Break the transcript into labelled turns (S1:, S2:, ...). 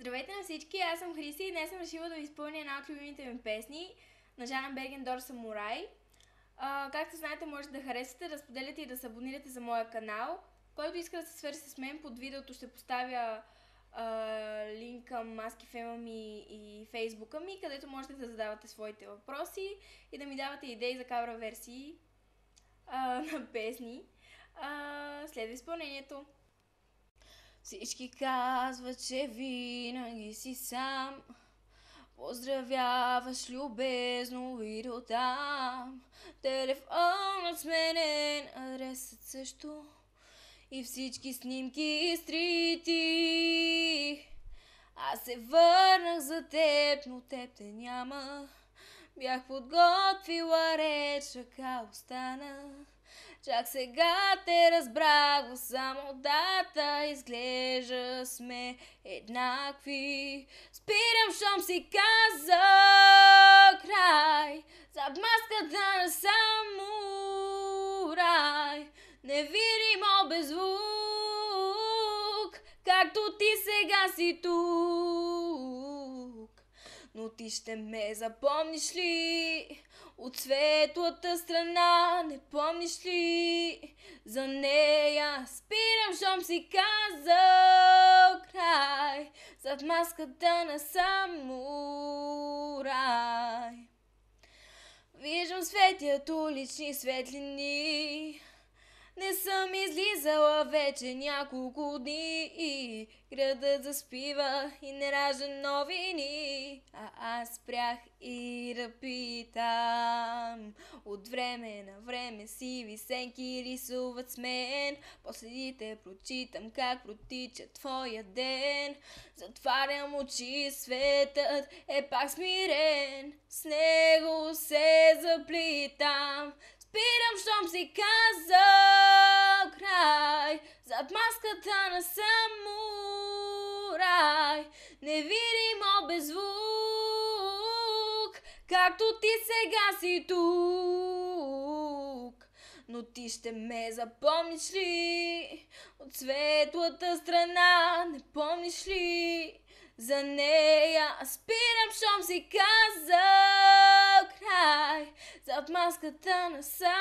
S1: Здравейте на всички, аз съм Хриси и днес съм решила да ви изпълня една от любимите ми песни на Жана Бергендор Самурай. Както знаете, можете да харесате, да споделяте и да се абонирате за моя канал. Който иска да се свържи с мен, под видеото ще поставя линк към Ask.fm ми и фейсбука ми, където можете да задавате своите въпроси и да ми давате идеи за кавра версии на песни. Следва изпълнението. Всички казват, че винаги си сам. Поздравяваш любезно и до там. Телефонът сменен, адресът също. И всички снимки изтрити. Аз се върнах за теб, но теб те няма. Бях подготвила реч, така остана. Чак сега те разбрах, само дата изглежда сме еднакви. Спирам, щом си каза край, зад маската на самурай. Невидимо без звук, както ти сега си тук. Но ти ще ме запомниш ли? От светлата страна не помниш ли за нея? Спирам, щом си казал край, зад маската на самурай. Виждам светят улични светлини, не съм излизала вече няколко дни. Градът заспива и не ражда новини, а аз спрях и да питам. От време на време сиви сенки рисуват с мен. Последите прочитам как протича твоя ден. Затварям очи, светът е пак смирен. С него се заплитам. Спирам, щом си казал край, зад маската на самурай. Невидимо без звук, както ти сега си тук. Но ти ще ме запомниш ли? От светлата страна не помниш ли за нея? Спирам, щом си казал край, зад маската на самурай.